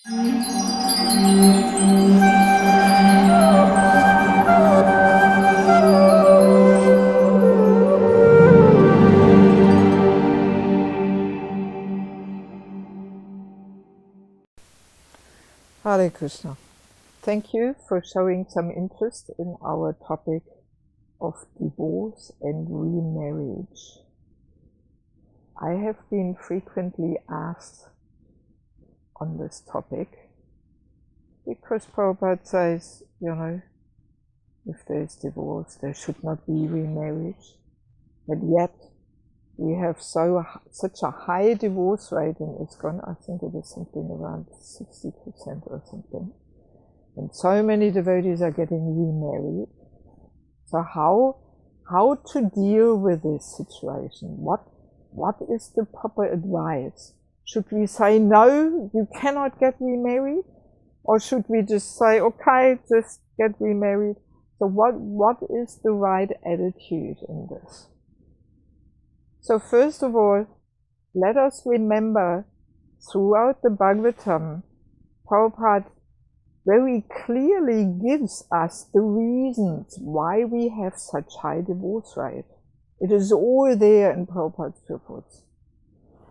Hare Krishna. Thank you for showing some interest in our topic of divorce and remarriage. I have been frequently asked on this topic because Prabhupada says, if there is divorce, there should not be remarriage. But yet, we have such a high divorce rate in ISKCON. I think it is something around 60% or something. And so many devotees are getting remarried. So how to deal with this situation? What is the proper advice? Should we say, no, you cannot get remarried? Or should we just say, okay, just get remarried? So what is the right attitude in this? So first of all, let us remember throughout the Bhagvatam, Prabhupada very clearly gives us the reasons why we have such high divorce rate. It is all there in Prabhupada's reports.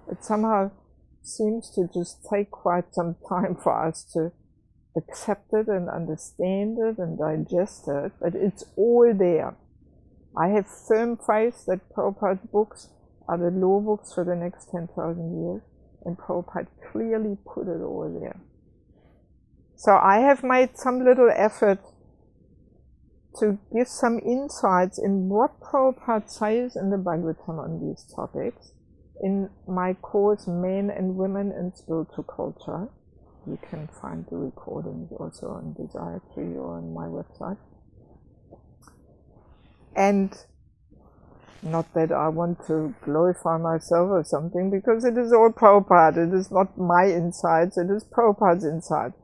It somehow seems to just take quite some time for us to accept it and understand it and digest it, but it's all there. I have firm faith that Prabhupada's books are the law books for the next 10,000 years, and Prabhupada clearly put it all there. So I have made some little effort to give some insights in what Prabhupada says in the Bhagvatam on these topics in my course, Men and Women in Spiritual Culture. You can find the recordings also on Desire Tree or on my website. And not that I want to glorify myself or something, because it is all Prabhupada. It is not my insights, it is Prabhupada's insight.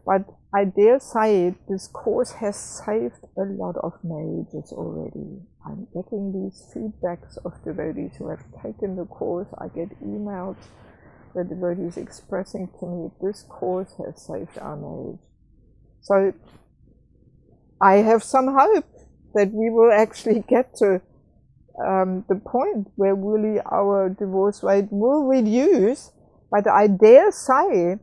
But I dare say this course has saved a lot of marriages already. I'm getting these feedbacks of devotees who have taken the course. I get emails, the devotees expressing to me, this course has saved our marriage. So I have some hope that we will actually get to the point where really our divorce rate will reduce. But I dare say,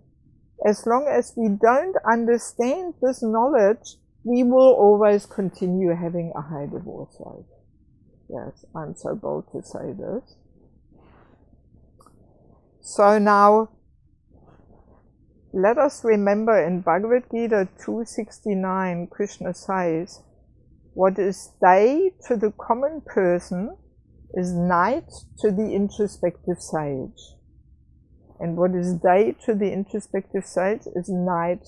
as long as we don't understand this knowledge, we will always continue having a high divorce rate. Yes, I'm so bold to say this. So now, let us remember in Bhagavad Gita 269, Krishna says, what is day to the common person is night to the introspective sage. And what is day to the introspective sage is night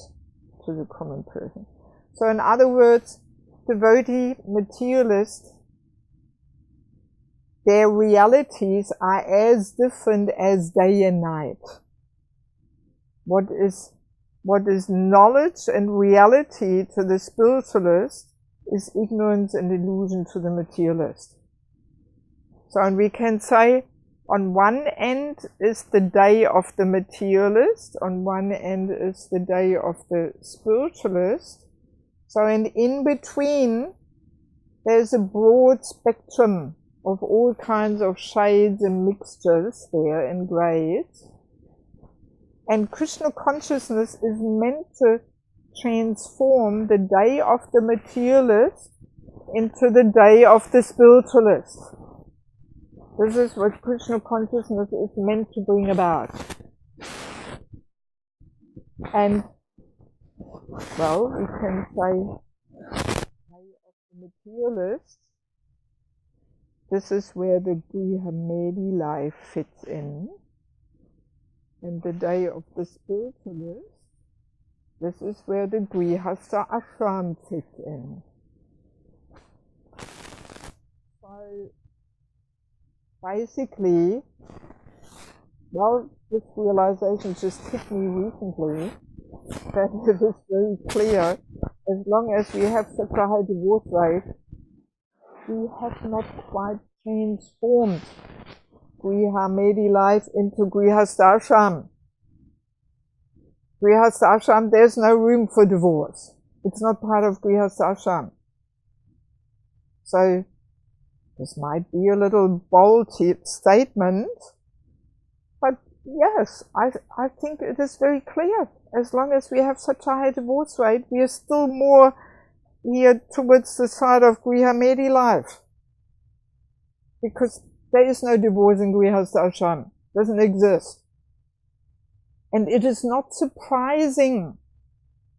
to the common person. So in other words, devotee, materialist, their realities are as different as day and night. What is knowledge and reality to the spiritualist is ignorance and illusion to the materialist. So, and we can say, on one end is the day of the materialist, on one end is the day of the spiritualist. So, and in between, there's a broad spectrum of all kinds of shades and mixtures there and grades. And Krishna consciousness is meant to transform the day of the materialist into the day of the spiritualist. This is what Krishna consciousness is meant to bring about. And, well, we can say, day of the materialist, this is where the Grihamedi life fits in. And the day of the spiritualist, this is where the Grihastha ashram fits in. So basically, well, this realization just hit me recently, that it is very clear, as long as we have such a high divorce rate, we have not quite transformed Grihamedi life into Grihastha ashram. Grihastha ashram, there's no room for divorce. It's not part of Grihastha ashram. So this might be a little bold statement, but yes, I think it is very clear. As long as we have such a high divorce rate, we are still more here towards the side of Griha life. Because there is no divorce in Grihastha ashram. Doesn't exist. And it is not surprising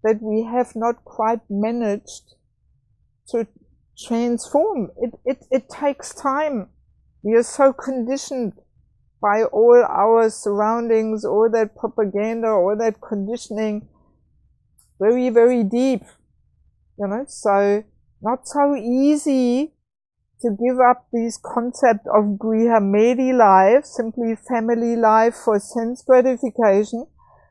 that we have not quite managed to transform. It takes time. We are so conditioned by all our surroundings, all that propaganda, all that conditioning, very, very deep. So not so easy to give up these concept of Griha life, simply family life for sense gratification,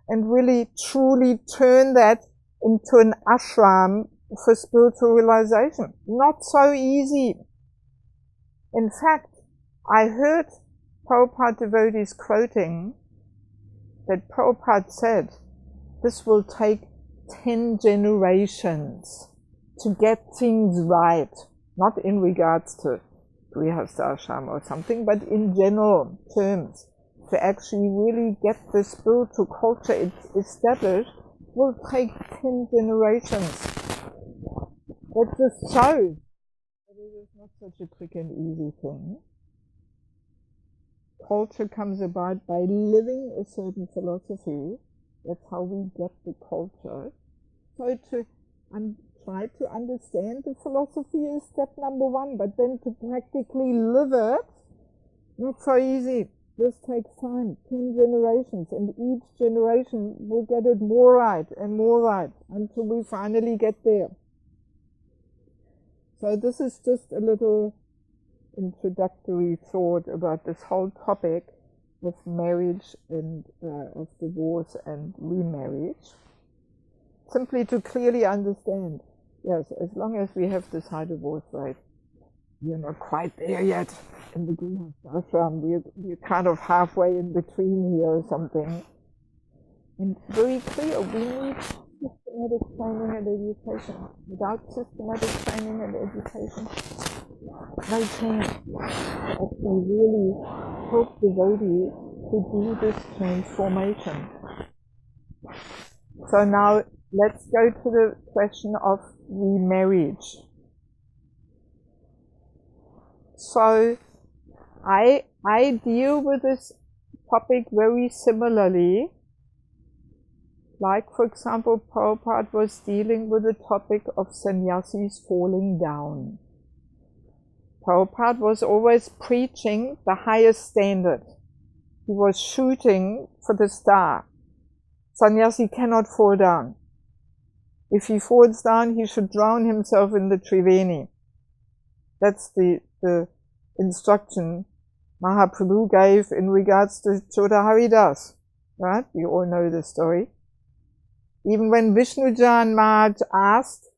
and really truly turn that into an ashram for spiritual realization. Not so easy. In fact, I heard Prabhupada devotees quoting that Prabhupada said, this will take 10 generations to get things right. Not in regards to Grihastha ashram or something, but in general terms. To actually really get the spiritual culture established will take 10 generations. That just shows that it is not such a quick and easy thing. Culture comes about by living a certain philosophy. That's how we get the culture. So to try to understand the philosophy is step number one, but then to practically live it, not so easy. This takes time, 10 generations, and each generation will get it more right and more right until we finally get there. So this is just a little introductory thought about this whole topic of marriage and of divorce and remarriage. Simply to clearly understand, yes, as long as we have this high divorce rate, we're not quite there yet in the Grihastha ashram. We're kind of halfway in between here or something. And very clear, we need systematic training and education. Without systematic training and education, no chance to actually really help devotees to do this transformation. So now let's go to the question of remarriage. So I deal with this topic very similarly. Like, for example, Prabhupada was dealing with the topic of sannyasis falling down. Prabhupada was always preaching the highest standard. He was shooting for the star. Sannyasi cannot fall down. If he falls down, he should drown himself in the Triveni. That's the instruction Mahaprabhu gave in regards to Chota Haridas. Right? We all know the story. Even when Vishnujan Maharaj asked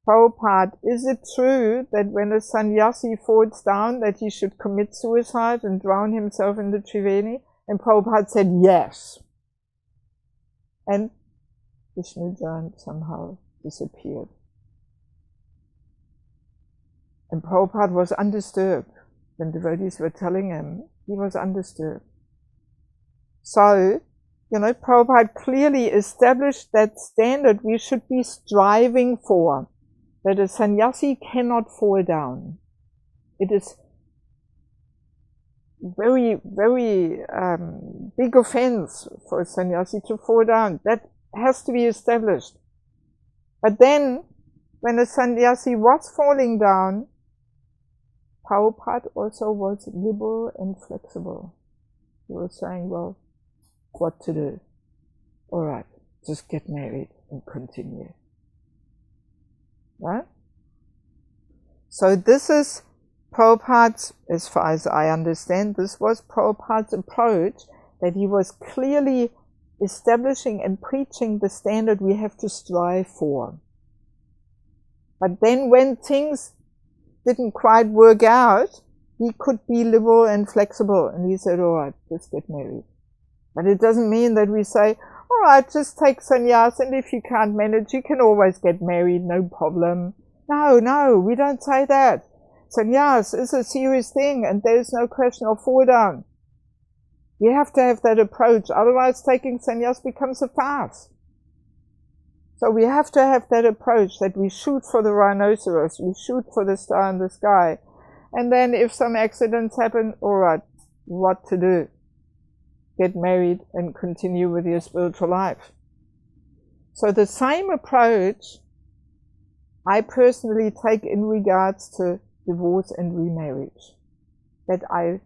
Prabhupada, is it true that when a sannyasi falls down that he should commit suicide and drown himself in the Triveni? And Prabhupada said yes. And Vishnujan somehow disappeared. And Prabhupada was undisturbed. When devotees were telling him, he was undisturbed. So, Prabhupada clearly established that standard we should be striving for, that a sannyasi cannot fall down. It is very, very big offense for a sannyasi to fall down. That has to be established. But then, when a sannyasi was falling down, Prabhupada also was liberal and flexible. He was saying, well, what to do? All right, just get married and continue. Right? So this is Prabhupada's, as far as I understand, this was Prabhupada's approach, that he was clearly establishing and preaching the standard we have to strive for. But then when things didn't quite work out, he could be liberal and flexible, and he said, all right, let's get married. But it doesn't mean that we say, all right, just take sannyas, and if you can't manage, you can always get married, no problem. No, we don't say that. Sannyas is a serious thing, and there's no question of fall down. You have to have that approach, otherwise taking sannyas becomes a farce. So we have to have that approach that we shoot for the rhinoceros, we shoot for the star in the sky, and then if some accidents happen, all right, what to do? Get married and continue with your spiritual life. So the same approach I personally take in regards to divorce and remarriage, that I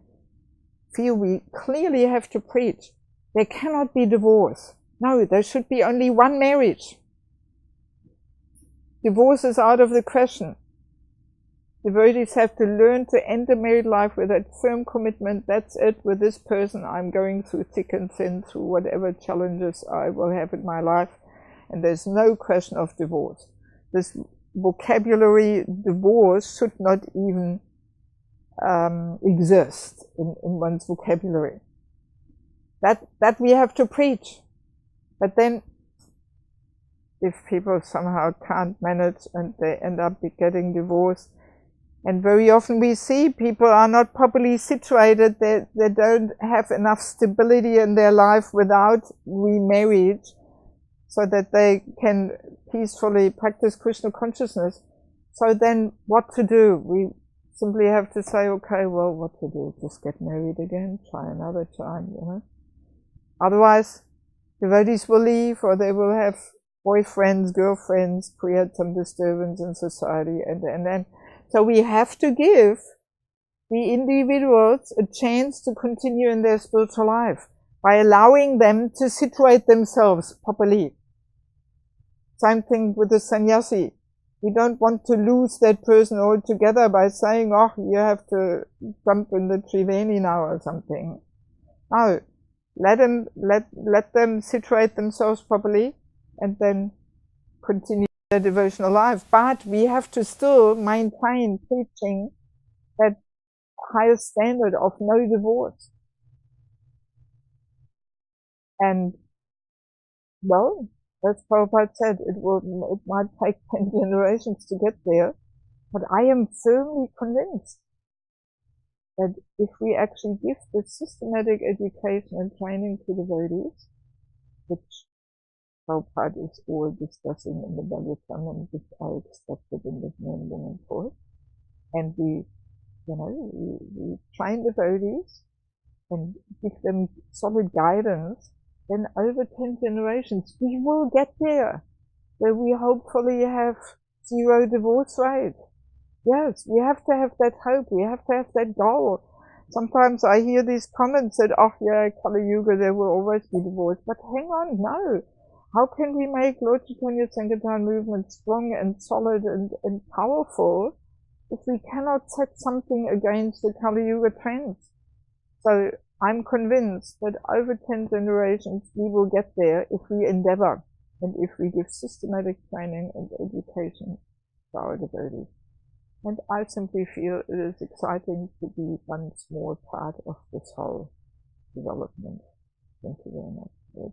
feel we clearly have to preach. There cannot be divorce. No, there should be only one marriage. Divorce is out of the question. Devotees have to learn to enter married life with that firm commitment. That's it. With this person, I'm going through thick and thin, through whatever challenges I will have in my life. And there's no question of divorce. This vocabulary, divorce, should not even exist in one's vocabulary. That we have to preach. But then, if people somehow can't manage and they end up getting divorced, and very often we see people are not properly situated, they don't have enough stability in their life without remarriage, so that they can peacefully practice Krishna consciousness. So then what to do? We simply have to say, okay, well, what to do? Just get married again, try another time, you know. Otherwise, devotees will leave, or they will have boyfriends, girlfriends, create some disturbance in society, and then. So we have to give the individuals a chance to continue in their spiritual life by allowing them to situate themselves properly. Same thing with the sannyasi. We don't want to lose that person altogether by saying, oh, you have to jump in the Triveni now or something. No, let them situate themselves properly and then continue their devotional life. But we have to still maintain preaching that highest standard of no divorce. And, well, as Prabhupada said, it might take 10 generations to get there, but I am firmly convinced that if we actually give the systematic education and training to devotees, which Prabhupada is all discussing in the Bhagvatam, and which I expected in the Men, Women course, and we train devotees and give them solid guidance, then over 10 generations we will get there, where we hopefully have 0 divorce rate. Yes, we have to have that hope, we have to have that goal. Sometimes I hear these comments that, oh yeah, Kali Yuga, there will always be divorce. But hang on, no. How can we make Lord Chaitanya Sankirtan movement strong and solid and powerful if we cannot set something against the Kali Yuga trends? So I'm convinced that over 10 generations we will get there if we endeavor and if we give systematic training and education to our devotees. And I simply feel it is exciting to be one small part of this whole development. Thank you very much.